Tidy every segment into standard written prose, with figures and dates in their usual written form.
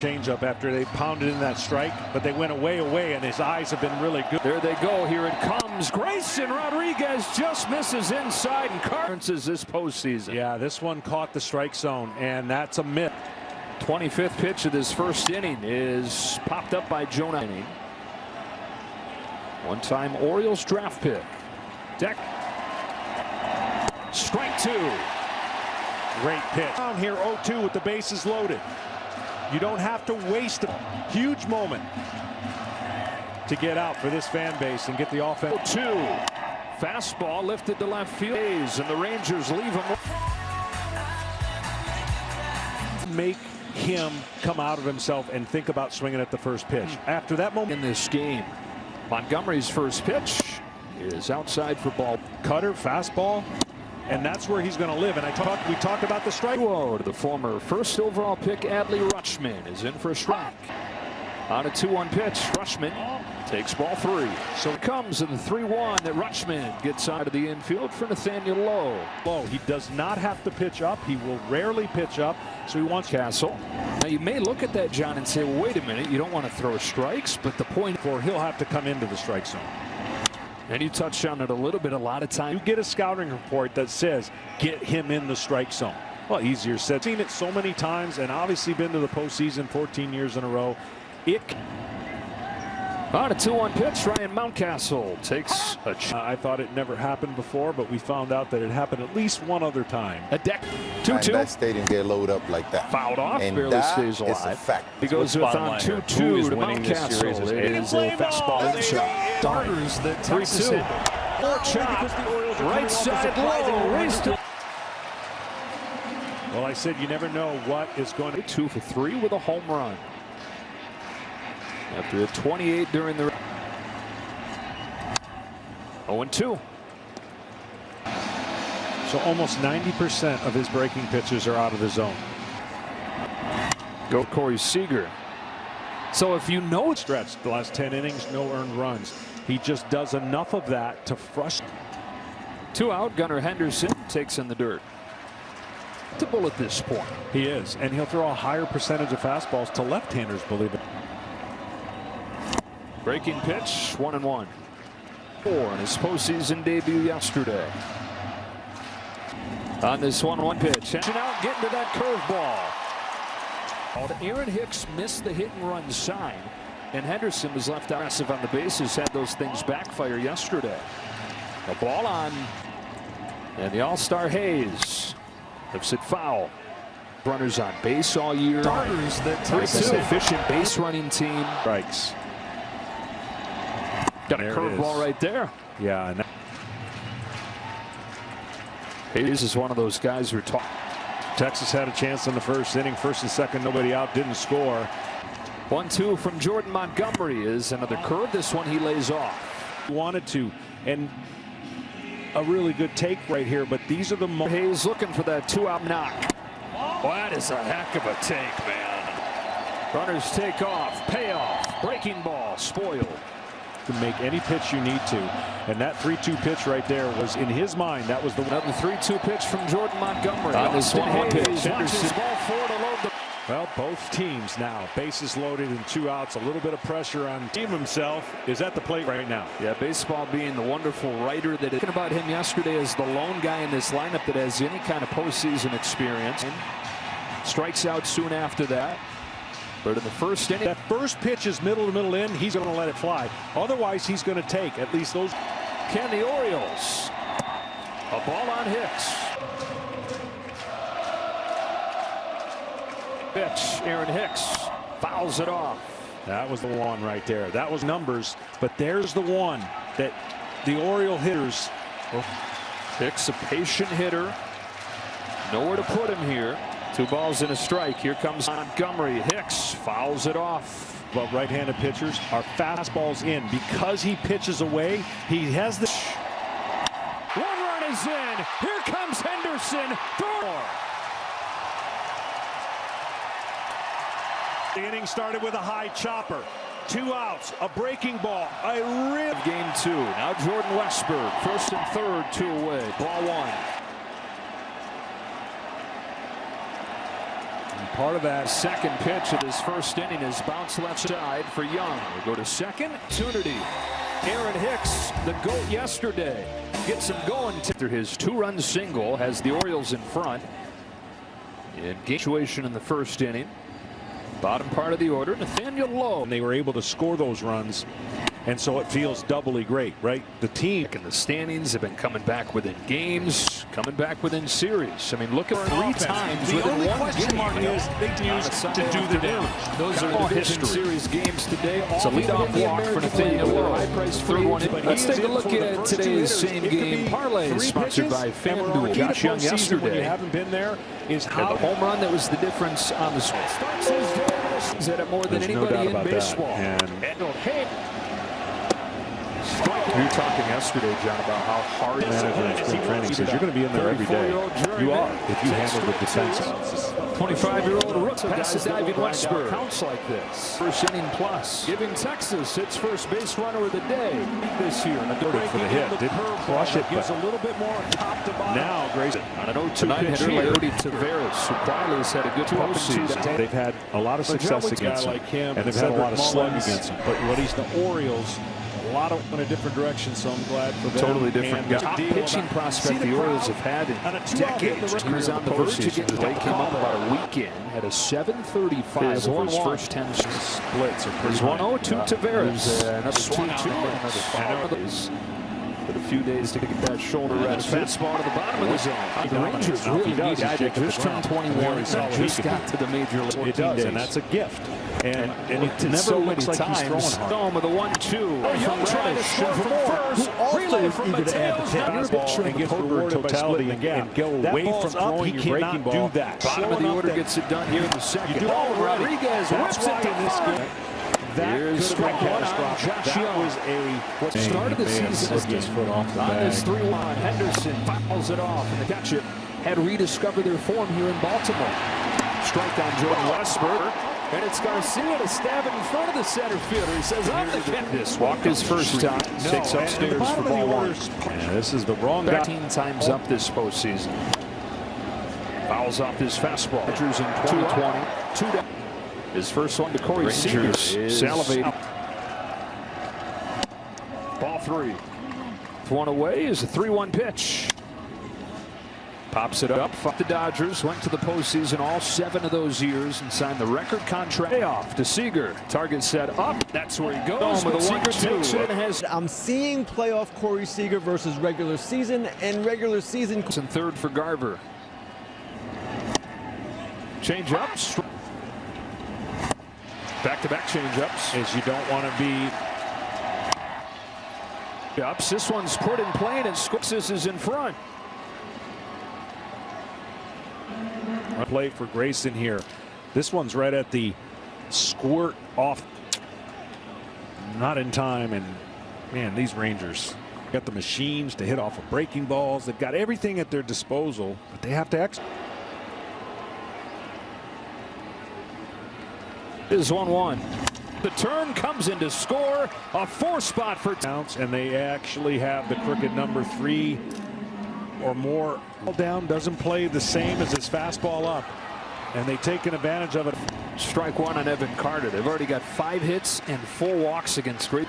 Changeup after they pounded in that strike, but they went away, and his eyes have been really good. There they go. Here it comes. Grayson Rodriguez just misses inside and cards this postseason. Yeah, this one caught the strike zone, and that's a myth. 25th pitch of this first inning is popped up by Jonah. One-time Orioles draft pick. Deck. Strike two. Great pitch. Down here 0-2 with the bases loaded. You don't have to waste a huge moment to get out for this fan base and get the offense. 2. Fastball lifted to left field. And the Rangers leave him. Make him come out of himself and think about swinging at the first pitch. After that moment in this game, Montgomery's first pitch is outside for ball. Cutter, fastball. And that's where he's going to live. And we talked about the strike. To the former first overall pick, Adley Rutschman is in for a strike. On a 2-1 pitch, Rutschman takes ball 3. So it comes in the 3-1 that Rutschman gets out of the infield for Nathaniel Lowe. He does not have to pitch up. He will rarely pitch up. So he wants Castle. Now you may look at that, John, and say, well, wait a minute, you don't want to throw strikes, but the point for he'll have to come into the strike zone. And you touched on it a little bit. A lot of time you get a scouting report that says get him in the strike zone. Well, easier said. Seen it so many times, and obviously been to the postseason 14 years in a row. On a 2-1 pitch, Ryan Mountcastle takes a I thought it never happened before, but we found out that it happened at least one other time. A deck 2-2. That stadium get loaded up like that. Fouled off, and barely stays alive. A fact. He goes with on 2-2 to Mountcastle. It is a fastball shot. Starters that Texas hit. More chop. Right side low. Raised to. Well, I said you never know what is going to. 2 for 3 with a home run. After a 28 during the 0-2. So almost 90% of his breaking pitches are out of the zone. Go Corey Seager. So if you know it's stretched the last 10 innings, no earned runs. He just does enough of that to frustrate. 2 out. Gunnar Henderson takes in the dirt. At this point. He is, and he'll throw a higher percentage of fastballs to left-handers, believe it. Breaking pitch, 1-1. 4 in his postseason debut yesterday. On this 1-1 pitch, and out getting to that curveball. Aaron Hicks missed the hit and run sign, and Henderson was left aggressive on the bases. Had those things backfire yesterday. The ball on, and the All-Star Hayes lifts it foul. Runners on base all year. Starters that Texas efficient base running team. Strikes. Got a curveball right there. Yeah. Hayes is one of those guys who talk. Texas had a chance in the first inning. First and second, nobody out, didn't score. 1-2 from Jordan Montgomery is another curve. This one he lays off. He wanted to, and a really good take right here, but these are the Hayes looking for that 2-out knock. Well, that is a heck of a take, man. Runners take off, payoff, breaking ball, spoiled. To make any pitch you need to, and that 3-2 pitch right there was in his mind. That was the another 3-2 pitch from Jordan Montgomery. On this 1-1 pitch, Henderson ball 4 to load the. Well, both teams now bases loaded and 2 outs. A little bit of pressure on team himself is at the plate right now. Yeah, baseball being the wonderful writer that is. Talking about him yesterday as the lone guy in this lineup that has any kind of postseason experience. Strikes out soon after that. But in the first inning, that first pitch is middle to middle in. He's going to let it fly. Otherwise, he's going to take at least those. Can the Orioles? A ball on Hicks. Pitch. Aaron Hicks fouls it off. That was the one right there. That was numbers, but there's the one that the Oriole hitters. Hicks, a patient hitter. Nowhere to put him here. 2 balls and a strike. Here comes Montgomery. Hicks fouls it off. But right-handed pitchers are fastballs in. Because he pitches away, he has the. 1 run is in. Here comes Henderson. 4. The inning started with a high chopper. 2 outs, a breaking ball, a rib. Game 2. Now Jordan Westberg, first and third, 2 away. Ball 1. part of that. Second pitch of his first inning is bounced left side for Young. We go to second. Opportunity. Aaron Hicks, the GOAT yesterday, gets him going. After his two-run single, has the Orioles in front. In game situation in the first inning. Bottom part of the order, Nathaniel Lowe. And they were able to score those runs, and so it feels doubly great, right? The team in the standings have been coming back within games, coming back within series. I mean, look at 3 times within one game. Is they use to do the damage. Those are division series games today. It's a leadoff walk for Nathaniel Lowe. Third one. Let's take a look at today's same game parlay, sponsored by FanDuel. Josh Young yesterday. You haven't been there. Is how the home run that was the difference on the swing. Starts his day. He's at it more than anybody in baseball. And we were talking yesterday, John, about how hard management spring training says you're going to be in there every day. You are if you handle the defense. 25-year-old rook passes diving Westberg. Counts like this. First inning plus. Giving Texas its first base runner of the day this year. And for the hit. Didn't crush it. Gives a little bit more top to bottom. Now Grayson on an 0-2 pitch here. Leody Taveras, who quietly has had a good postseason. They've had a lot of success against him, and they've had a lot of slug against him. But what he's the Orioles. A lot of in a different direction, so I'm glad for them. Totally different guy. Top pitching prospect the Orioles have had in decades. He was on the verge of getting They came up about a weekend, had a 7.35 over his first 10 splits. There's 1-0 to Taveras. Another 2-2 and another 5. But a few days to get that shoulder rest. Fastball to the bottom of the zone. The Rangers really need a guy that just turned 21. Just got to the major league. It does, and that's a gift. And it never looks like he's throwing hard. Dome with a 1-2. Young trying to score from first. Relay from Mateo's. And gets rewarded totality and go away from throwing your breaking ball. Do that. Bottom of the order gets it done here in the second. Rodriguez whips it to this game. That could have been catastrophic. That was what started the season his foot off the bag. 3-1. Henderson fouls it off, and the catcher had rediscovered their form here in Baltimore. Strike on Jordan Westberg, and it's Garcia to stab it in front of the center fielder. He says, "I'm the cat." This walked his first time. Takes upstairs for ball 1. Yeah, this is the wrong guy. 13 times up this postseason. Fouls off his fastball. Pitchers in 2020. 2 down. His first one to Corey Seager. Salivating. Ball 3. One away is a 3-1 pitch. Pops it up. The Dodgers went to the postseason all 7 of those years and signed the record contract. Payoff to Seager. Target set up. That's where he goes. With a 1-2. I'm seeing playoff Corey Seager versus regular season, and regular season. And third for Garver. Change ups. Back-to-back change-ups. As you don't want to be ups. This one's put in play, and Squixis is in front. Play for Grayson here. This one's right at the squirt off. Not in time, and man, these Rangers got the machines to hit off of breaking balls. They've got everything at their disposal, but they have to execute. Is 1-1. The turn comes in to score. A 4-spot for counts, and they actually have the crooked number 3 or more. Ball down doesn't play the same as his fastball up, and they've taken advantage of it. Strike 1 on Evan Carter. They've already got 5 hits and 4 walks against Great.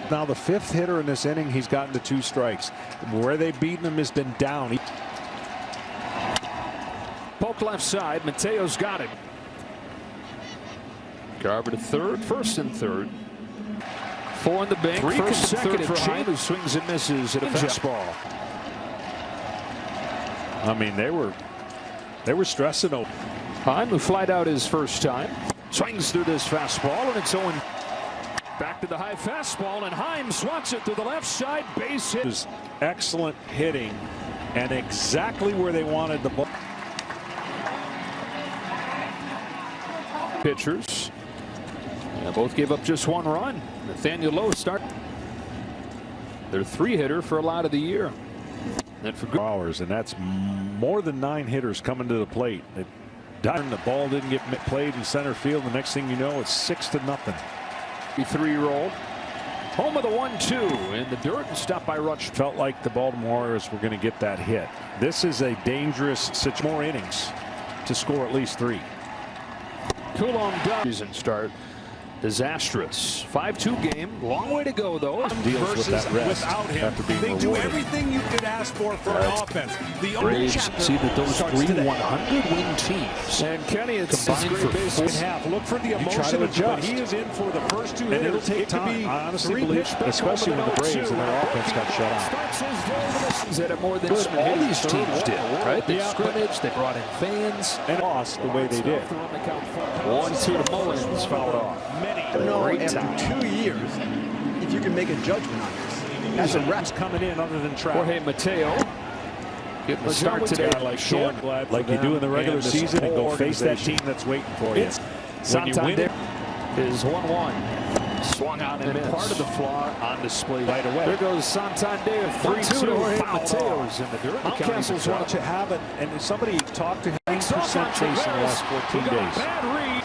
Now the 5th hitter in this inning, he's gotten to 2 strikes. Where they've beaten him has been down. Poke left side. Mateo's got it. Garver to third. First and third. 4 in the bank. 3 first consecutive for Hein, who swings and misses at a fastball. I mean, they were stressing over. Hein, who flied out his first time, swings through this fastball, and it's Owen. Back to the high fastball, and Hein swats it to the left side. Base hit. It was excellent hitting, and exactly where they wanted the ball. Pitchers. And both gave up just 1 run. Nathaniel Lowe start. Their 3-hitter for a lot of the year. And for hours, and that's more than 9 hitters coming to the plate. They died, the ball didn't get played in center field. The next thing you know, it's 6-0. 3-year-old. Home of the 1-2 in the dirt and stopped by Rutsch. Felt like the Baltimore Orioles were going to get that hit. This is a dangerous situation. More innings to score at least 3. Coulomb does. Season start disastrous. 5-2 game. Long way to go though. Deals with that rest without him. after being They do rewarded. everything you could ask for an offense. The only Braves see that those 3 100-win teams. And Kenny, it's combined for base in half. Look for the You try emotion to of adjust. he is in for the first 2 And it'll hitters. take time. I honestly believe, especially when the Braves and their offense got shut out. Starts his day with a more than all these teams did, right? They scrimmaged, they brought in fans, And lost the way they did. 1-2 to Mullins, fouled off. I don't know, Great after time. 2 years, if you can make a judgment on this. That's a rest coming in other than Trout. Jorge Mateo getting the start today. Like short, like you do in the regular season, and go face that team that's waiting for you. When you win Santander is 1-1. Swung out and part of the flaw on display right away. There goes Santander, 3-2. Jorge Mateo's in the dirt. Mountcastle's wanted to have it, and somebody talked to him. 9% chase in the last 14 days.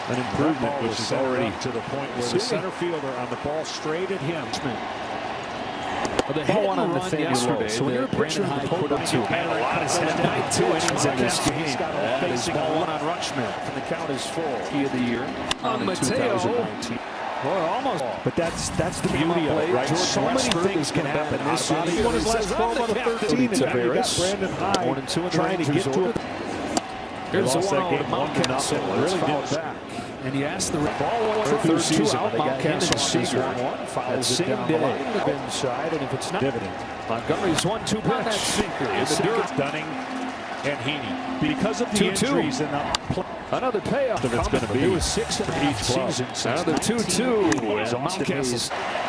An improvement, which is already to the point where the center fielder on the ball straight at him. The hit one on Nathaniel yesterday. So when you're a pitcher, you put up 2. Man, a lot of sense. 2 innings in this game. That is ball 1 on Rutschman. And the count is full. Key of the year on Mateo. 2019. Well, almost. But that's the beauty of it, right? So many things can happen this year. He won his last 12 out of 13, and now you got Brandon High trying to get to it. Here's the 1-0 to Mountcastle. Really fouled back. And he asked the ball for third season out. Mountcastle is 1-1. Fouls it down the line inside, and if it's not dividend. Montgomery's 1-2 pitch. That sinker. It's Dunning and Heaney. Because of the injuries and another payoff. It's going to be. It was 6 in each season. Another 2-2.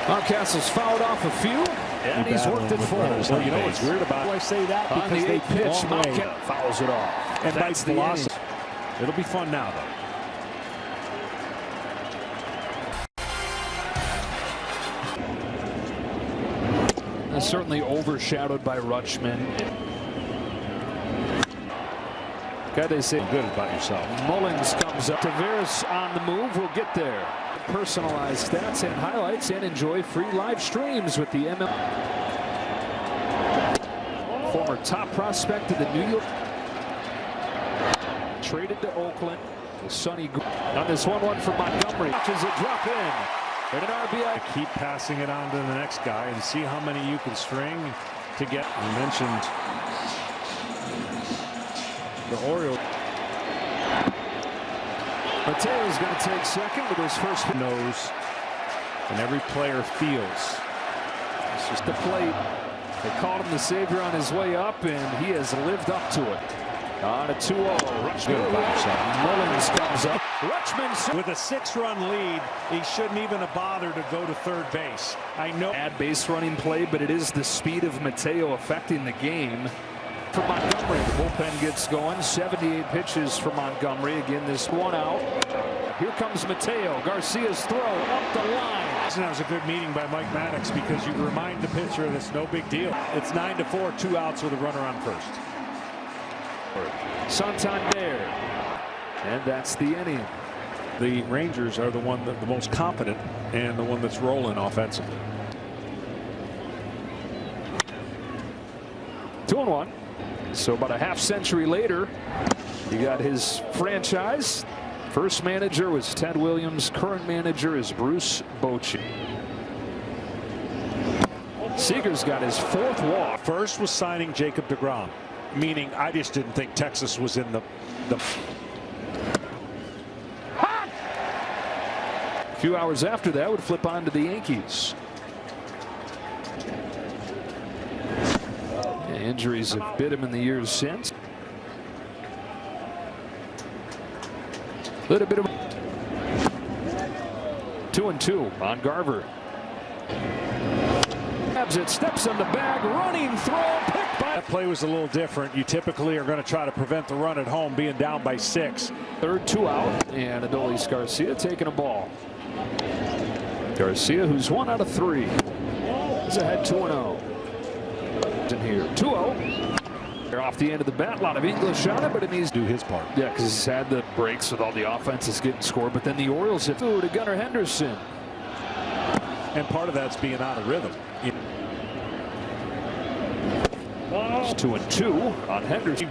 Mountcastle's fouled off a few, and he's worked it full. Well, you know what's weird about it? I say that because they pitch Mountcastle fouls it off. And that's the loss. It'll be fun now, though. Certainly overshadowed by Rutschman. Guy they say good about yourself. Mullins comes up. Tavares on the move. We'll get there. Personalized stats and highlights, and enjoy free live streams with the MLB. Former top prospect of the New York. Traded to Oakland. Sonny on this 1-1 for Montgomery. Watches it drop in. And an RBI. Keep passing it on to the next guy and see how many you can string to get. You mentioned the Orioles. Mateo's going to take second with his first nose, and every player feels. It's just the plate. They called him the savior on his way up, and he has lived up to it. On a 2-0. Rutschman Mullins comes up. Rutschman with a 6-run lead. He shouldn't even have bothered to go to third base. I know. Bad base running play, but it is the speed of Mateo affecting the game. For Montgomery, the bullpen gets going. 78 pitches for Montgomery. Again, this 1 out. Here comes Mateo. Garcia's throw up the line. That was a good meeting by Mike Maddox because you remind the pitcher that it's no big deal. It's 9-4, 2 outs with a runner on first. Santander, and that's the inning. The Rangers are the one that the most confident and the one that's rolling offensively. 2-1. So about a half-century later, you got his franchise. First manager was Ted Williams. Current manager is Bruce Bochy. Seager's got his 4th walk. First was signing Jacob deGrom. Meaning, I just didn't think Texas was in the. A few hours after that, would flip on to the Yankees. Yeah, injuries have bit him in the years since. Little bit of 2-2 on Garver. It steps on the bag, running throw, picked by. That play was a little different. You typically are going to try to prevent the run at home, being down by 6. Third 2 out, and Adolis Garcia taking a ball. Garcia, who's 1 out of 3, is ahead 2-0. In here, 2-0. They're off the end of the bat. A lot of English on it, but it needs to do his part. Yeah, because he's had the breaks with all the offenses getting scored. But then the Orioles have to Gunnar Henderson. and part of that's being out of rhythm. It's 2-2 on Henderson.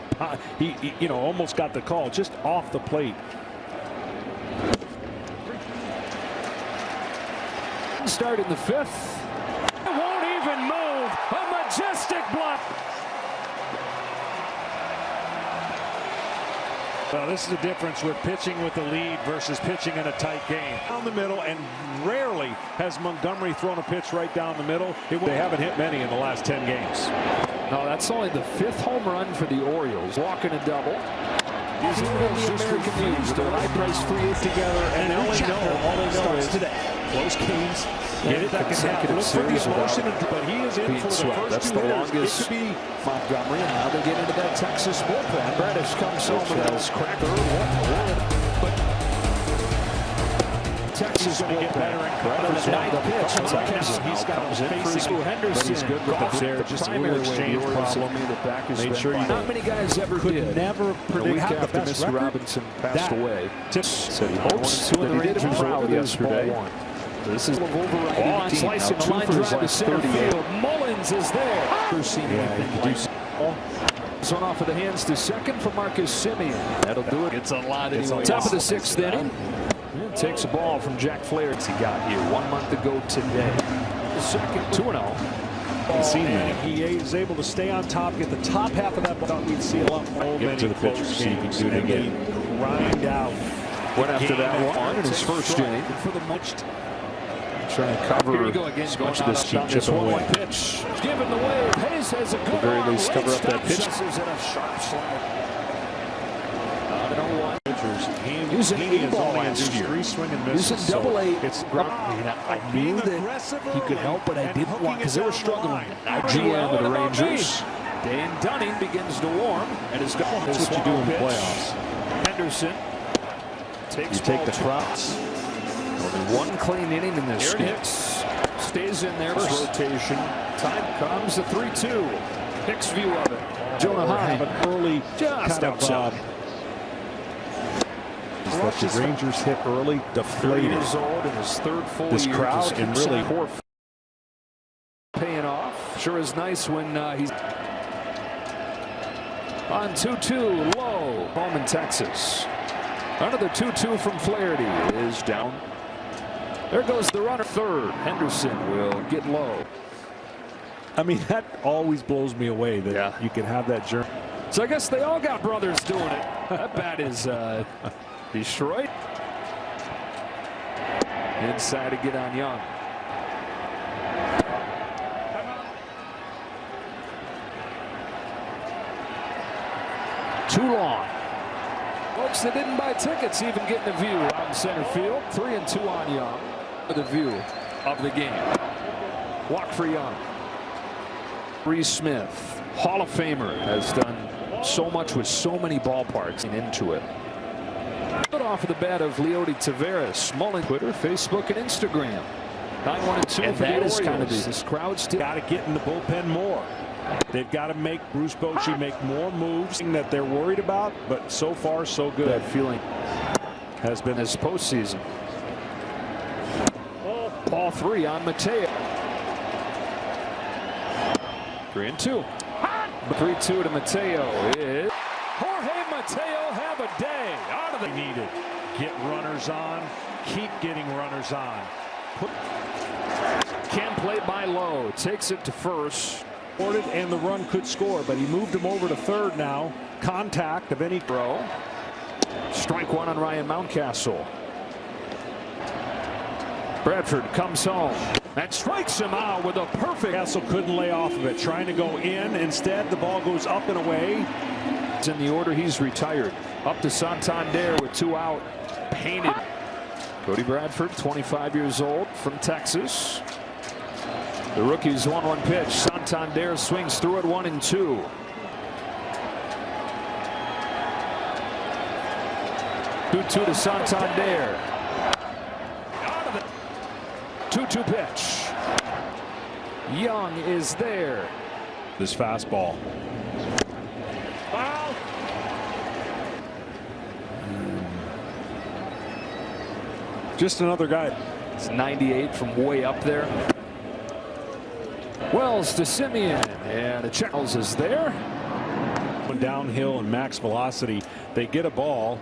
He almost got the call just off the plate. Start in the fifth. It won't even move. A majestic block. Well, this is the difference with pitching with the lead versus pitching in a tight game. Down the middle, and rarely has Montgomery thrown a pitch right down the middle. They haven't hit many in the last 10 games. No, that's only the 5th home run for the Orioles. Walking a double. He's in the American League. They're high-priced free agents together, and all they know is today. Close games. Get it consecutive look for the emotion, but he is in for the first That's two the hitters. longest. It could be Montgomery, and now they get into that Texas bullpen. Bradish comes home with those cracker. But Texas going to get better and Bradish night pitch. He's got him facing Henderson. But he's good with the there. Just a little exchange problem. Made sure not many guys ever did. Never predict after Mr. Robinson passed away. Said he hopes that he did him proud yesterday. This is overriding slicing the line drive to center field. Mullins is there. Never seen anything like this one off of the hands to second for Marcus Simeon. That'll do it. It's a lot anyway. Top of the 6th inning. Takes a ball from Jack Flaherty. He got here 1 month ago today. The second 2-0. He is able to stay on top, get the top half of that ball. Thought we'd see a lot more. Get to the pitcher, see if he can do it again. Grind out. Went after that one in his first inning. For the most. Trying to cover Here we go again, as much of this chip away. One pitch. Given the wave. Hayes has a good At the very least, cover up that pitch. And a sharp slide. 0-1. Using Using ball last year. 3 swing and misses. Using double A. It's I knew that he could help, but I didn't want because they were struggling. Now GM of the Rangers. Dan Dunning begins to warm and is going. That's what you do in the playoffs. Henderson takes You take the props. Only one clean inning in this. Hicks stays in there. Rotation. Time comes the 3-2. Hicks view of it. Jonah High. Have an early Just kind outside. Let the Rangers hit early, deflated. 30 years old in his 3rd full This year. crowd can really paying off. Sure is nice when he's on 2-2 low. Home in Texas. Another 2-2 from Flaherty is down. There goes the runner. Third. Henderson will get low. I mean, that always blows me away that you can have that journey. So I guess they all got brothers doing it. That bat is destroyed. Inside to get on Young. Too long. Folks that didn't buy tickets even getting a view out in center field. 3-2 on Young. The view of the game. Walk for Young. Reese Smith, Hall of Famer, has done so much with so many ballparks and into it. Off of the bat of Leody Taveras. Mullen, Twitter, Facebook, and Instagram. 9-1-2 And for that the is kind of Orioles. This crowd still got to get in the bullpen more. They've got to make Bruce Bochy make more moves that they're worried about, but so far so good. That feeling has been this postseason. Ball 3 on Mateo. 3-2. 3-2 to Mateo is Jorge Mateo. Have a day out of the needed. Get runners on. Keep getting runners on. Can play by low. Takes it to first. And the run could score, but he moved him over to third now. Contact of any throw. Strike one on Ryan Mountcastle. Bradford comes home. That strikes him out with a perfect. Castle couldn't lay off of it. Trying to go in. Instead, the ball goes up and away. It's in the order he's retired. Up to Santander with 2 out. Painted. Cody Bradford, 25 years old, from Texas. The rookie's 1-1 pitch. Santander swings through it 1-2. Two to Santander. 2-2 pitch. Young is there. This fastball. Foul. Just another guy. It's 98 from way up there. Wells to Simeon, and the Charles is there. Downhill and max velocity, they get a ball,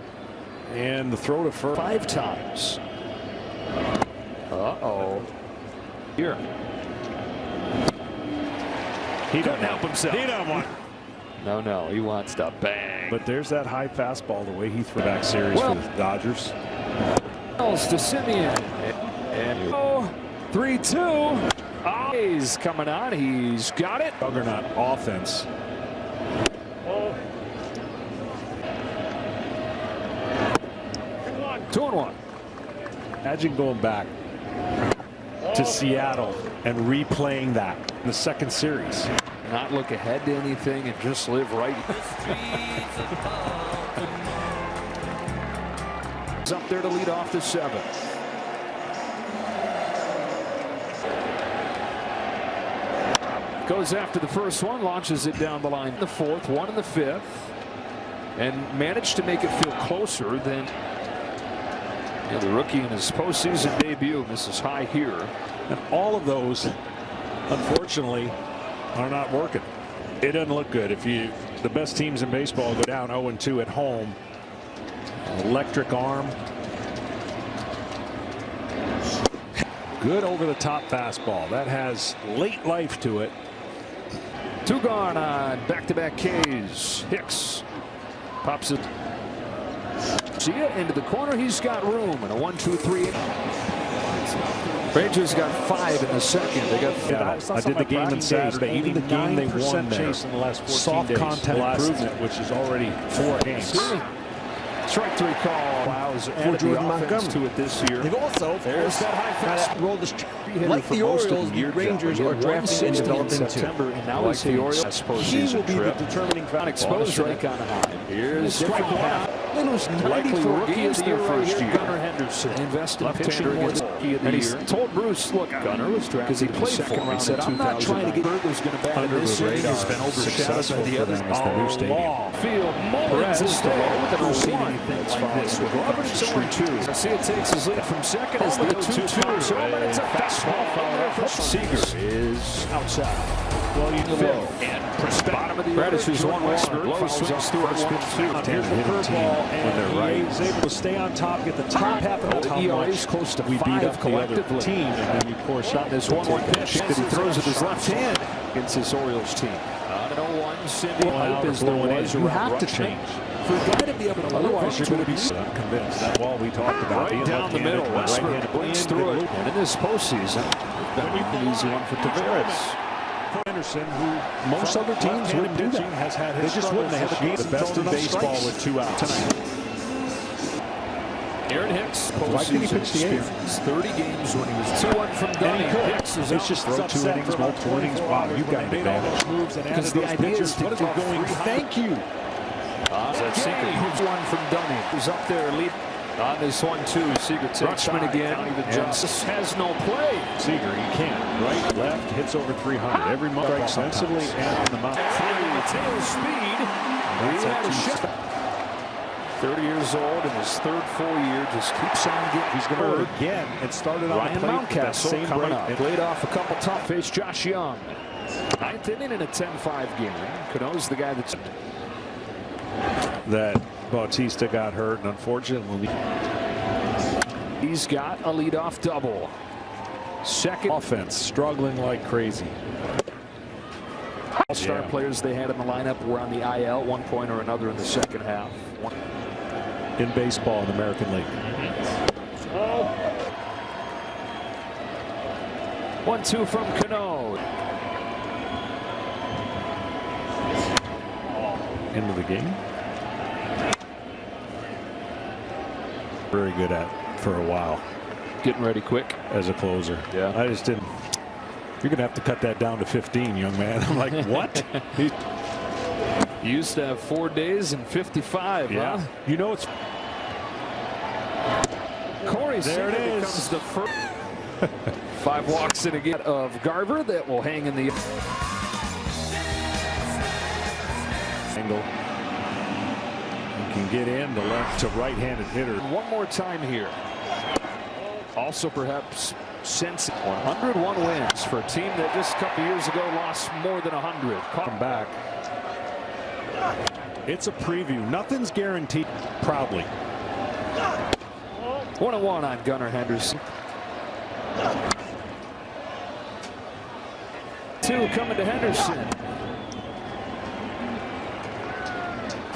and the throw to first 5 times. Uh-oh. Here. He doesn't help himself. He doesn't want. No, he wants to bang. But there's that high fastball, the way he threw back series for the Dodgers. Wells to Simeon, and 3-2. Oh, he's coming on. He's got it. Juggernaut offense. 2-1. Imagine going back to Seattle and replaying that in the second series. Not look ahead to anything and just live right. He's up there to lead off the 7th. Goes after the first one, launches it down the line. The 4th, 1 in the 5th, and managed to make it feel closer than the rookie in his postseason debut. Misses high here. And all of those, unfortunately, are not working. It doesn't look good. If the best teams in baseball go down 0-2 at home. Electric arm. Good over the top fastball. That has late life to it. 2 gone on back-to-back Ks. Hicks pops it. See ya into the corner. He's got room, and a 1-2-3. Rangers got 5 in the second. They got. I did the game on Saturday. Even the game they won there. Chase in the last 14 Soft days. contact improvement, which is already 4 games. Strike 3 call allows added the offense to it this year. They've also, There's that high fast rolled this. Like the Orioles, the Rangers are drafting and developing too. And now like the Orioles, he will be the determining factor. Exposed right on high. Here's strike 1. Likely rookie of the year first year. Gunnar Henderson invested left-hander against rookie of the year. He told Bruce, look, Gunnar was drafted because he played for him. He said, I'm not trying to get Burger's going to bat in this series. He's been overshadowed by the others. The new stadium. Field Mullins is still never seen anything like this. With Roberts over 2. See, it takes his lead from second as the 2-2 comes home, and it's a fastball followed up. Seager is outside. Well, you know, and bottom of the order, who's one Westbrook follows through at 1-2. Here's the curveball, and he's able to stay on top, get the top half of the ERA is close to 5 we beat up collectively. The other team, and then you pour shot this 1-1 pitch that he throws with his left hand against this Orioles team. On an 0-1, Cindy Hype is the one. You have to change. For a guy to be able to otherwise you're going to be I'm convinced that wall we talked about right down the middle. Westbrook brings through it. And in this postseason, an easy one for Tavares. Anderson, who most other teams wouldn't do that. Has had they just wouldn't. They have the best in baseball with 2 outs tonight. Aaron Hicks, why couldn't he pitch the 8th? 30 games when he was 2-1 from Dunning. Hicks is it's just throw 2 innings, multiple innings. Wow, you've got an advantage. Because the idea is to go going. Thank you. That sinker, who's 1 from Dunning. Who's up there lead on this 1-2. Seager takes again. Justice has no play. Seager, you can't. Right, left, hits over 300 every month. Extensively and on the mound. Tail speed. He had a shot. 30 years old in his 3rd full year, just keeps on getting. He's going to again. It started on Ryan the plate. Mountcastle coming up. Played off a couple tough. Faced Josh Young. 9th inning in a 10-5 game. Cano's the guy that Bautista got hurt, and unfortunately he's got a leadoff double. Second offense struggling like crazy. All-star players they had in the lineup were on the IL at one point or another in the second half. In baseball in the American League. 1-2 from Cano. Into the game. Very good at for a while. Getting ready quick as a closer. Yeah. I just didn't. You're gonna have to cut that down to 15, young man. I'm like, what? He used to have 4 days and 55. Yeah. Huh? You know it's. Corey there it is. Becomes the first 5 walks in again of Garver that will hang in the angle. You can get in the left to right-handed hitter. One more time here. Also perhaps since 101 wins for a team that just a couple years ago lost more than 100. Come back. It's a preview. Nothing's guaranteed. Proudly. 1-1 on Gunnar Henderson. 2 coming to Henderson.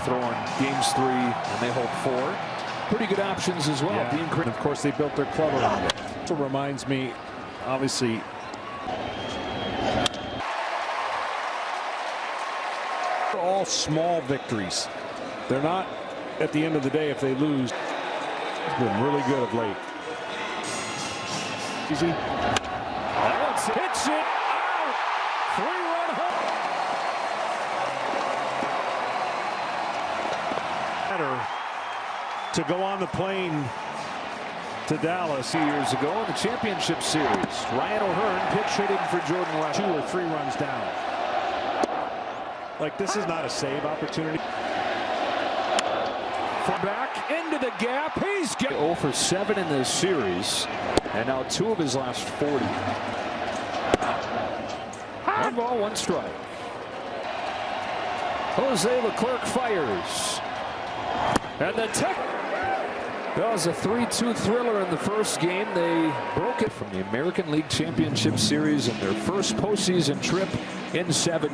Throwing games 3 and they hold 4. Pretty good options as well. Yeah. And of course, they built their club around it. Also reminds me, obviously, all small victories. They're not, at the end of the day, if they lose, it's been really good of late. Easy. Alex hits it out. 3-run home. Better to go on the plane to Dallas 2 years ago in the championship series. Ryan O'Hearn pitch hitting for Jordan West. 2 or 3 runs down. Like, this is not a save opportunity. From back into the gap. He's got 0 for 7 in this series. And now 2 of his last 40. 1 ball, 1 strike. Jose Leclerc fires. And the that was a 3-2 thriller in the first game. They broke it from the American League Championship Series in their first postseason trip in 7.